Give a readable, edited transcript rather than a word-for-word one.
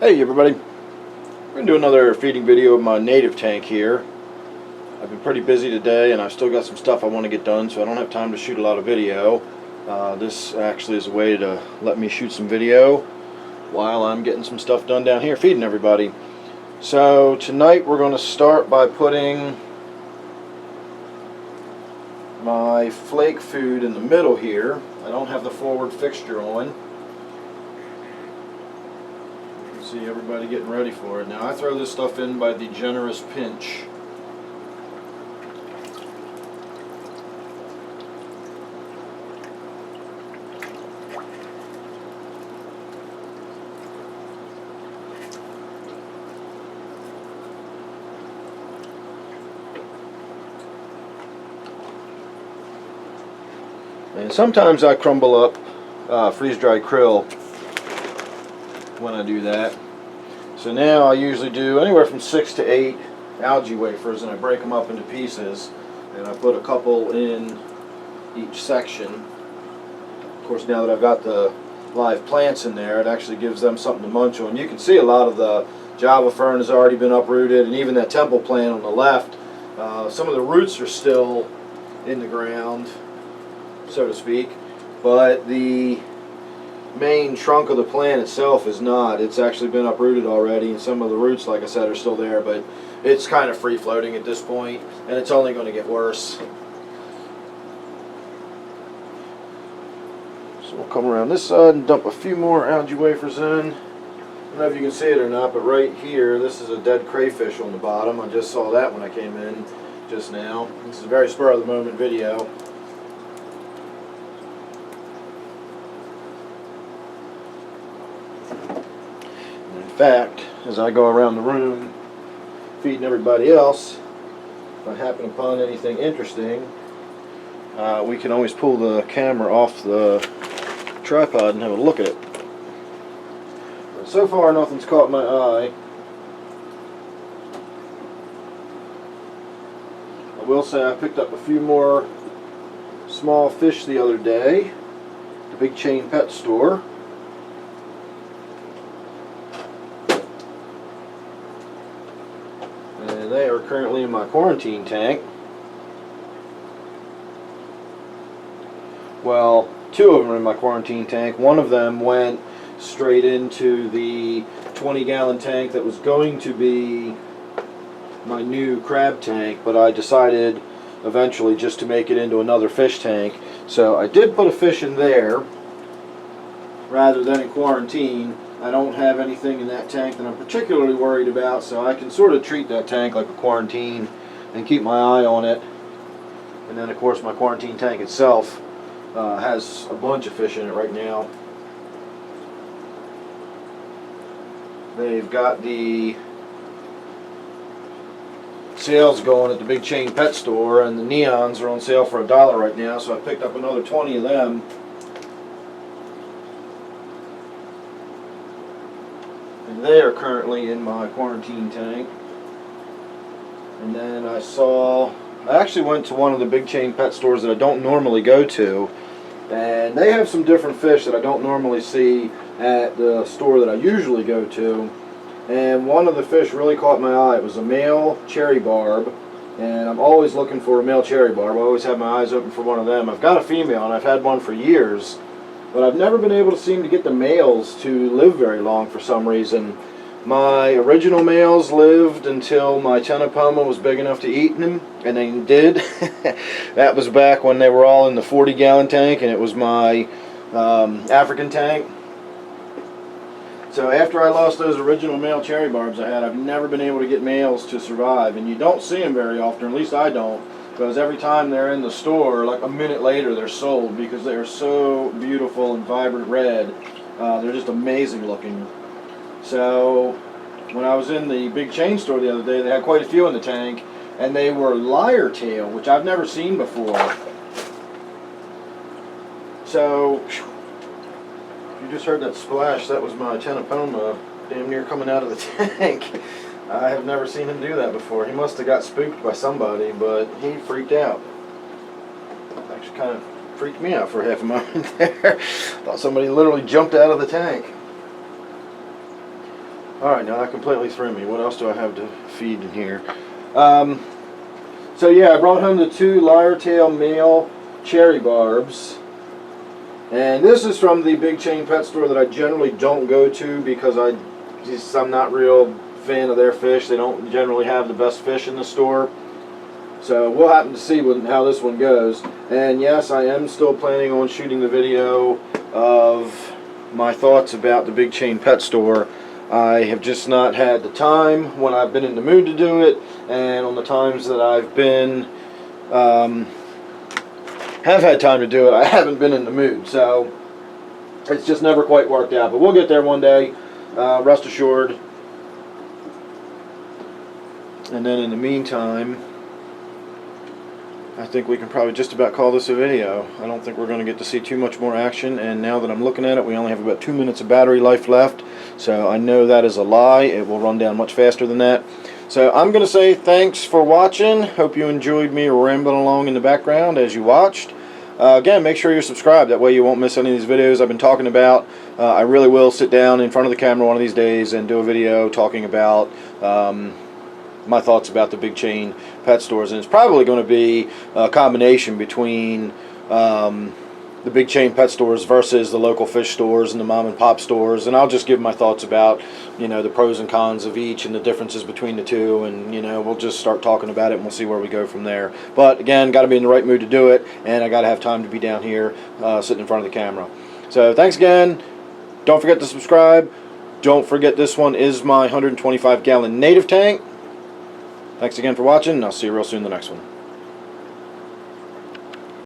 Hey everybody, we're going to do another feeding video of my native tank here. I've been pretty busy today and I've still got some stuff I want to get done, so I don't have time to shoot a lot of video. This actually is a way to let me shoot some video while I'm getting some stuff done down here feeding everybody. So tonight we're going to start by putting my flake food in the middle here. I don't have the forward fixture on. See everybody getting ready for it. Now I throw this stuff in by the generous pinch. And sometimes I crumble up freeze-dried krill when I do that. So now I usually do anywhere from 6 to 8 algae wafers, and I break them up into pieces, and I put a couple in each section. Of course, now that I've got the live plants in there, it actually gives them something to munch on. You can see a lot of the Java fern has already been uprooted, and even that temple plant on the left, some of the roots are still in the ground, so to speak, but the main trunk of the plant itself is not. It's actually been uprooted already, and some of the roots, like I said, are still there, but it's kind of free floating at this point, and it's only going to get worse. So we'll come around this side and dump a few more algae wafers in. I don't know if you can see it or not, but right here, this is a dead crayfish on the bottom. I just saw that when I came in just now. This is a very spur of the moment video. In fact, as I go around the room feeding everybody else, if I happen upon anything interesting, we can always pull the camera off the tripod and have a look at it. But so far nothing's caught my eye. I will say I picked up a few more small fish the other day at the big chain pet store. And they are currently in my quarantine tank. Well, two of them are in my quarantine tank. One of them went straight into the 20-gallon tank that was going to be my new crab tank, but I decided eventually just to make it into another fish tank. So I did put a fish in there rather than in quarantine. I don't have anything in that tank that I'm particularly worried about, so I can sort of treat that tank like a quarantine and keep my eye on it. And then of course my quarantine tank itself has a bunch of fish in it right now. They've got the sales going at the big chain pet store, and the neons are on sale for $1 right now, so I picked up another 20 of them. And they are currently in my quarantine tank. And then I actually went to one of the big chain pet stores that I don't normally go to, and they have some different fish that I don't normally see at the store that I usually go to. And one of the fish really caught my eye. It was a male cherry barb, and I'm always looking for a male cherry barb. I always have my eyes open for one of them. I've got a female, and I've had one for years, but I've never been able to seem to get the males to live very long for some reason. My original males lived until my Tilapia was big enough to eat them, and they did. That was back when they were all in the 40-gallon tank, and it was my African tank. So after I lost those original male cherry barbs I had, I've never been able to get males to survive, and you don't see them very often, at least I don't, because every time they're in the store, like a minute later they're sold because they are so beautiful and vibrant red. They're just amazing looking. So when I was in the big chain store the other day, they had quite a few in the tank, and they were lyre tail, which I've never seen before. So you just heard that splash. That was my Tilapia damn near coming out of the tank. I have never seen him do that before. He must have got spooked by somebody, but he freaked out. Actually kind of freaked me out for half a moment there. Thought somebody literally jumped out of the tank. Alright, now that completely threw me. What else do I have to feed in here? So yeah, I brought home the 2 lyre-tail male cherry barbs. And this is from the big chain pet store that I generally don't go to because I'm not real fan of their fish. They don't generally have the best fish in the store. So we'll happen to see how this one goes. And yes, I am still planning on shooting the video of my thoughts about the big chain pet store. I have just not had the time when I've been in the mood to do it, and on the times that I've been have had time to do it, I haven't been in the mood. So it's just never quite worked out. But we'll get there one day, rest assured. And then in the meantime, I think we can probably just about call this a video. I don't think we're going to get to see too much more action, and now that I'm looking at it, we only have about 2 minutes of battery life left, so I know that is a lie. It will run down much faster than that. So I'm going to say thanks for watching. Hope you enjoyed me rambling along in the background as you watched. Again, make sure you're subscribed. That way you won't miss any of these videos I've been talking about. I really will sit down in front of the camera one of these days and do a video talking about my thoughts about the big chain pet stores, and it's probably going to be a combination between the big chain pet stores versus the local fish stores and the mom and pop stores, and I'll just give my thoughts about, you know, the pros and cons of each and the differences between the two, and, you know, we'll just start talking about it and we'll see where we go from there. But again, got to be in the right mood to do it, and I got to have time to be down here sitting in front of the camera. So thanks again. Don't forget to subscribe. Don't forget this one is my 125-gallon native tank. Thanks again for watching, and I'll see you real soon in the next one.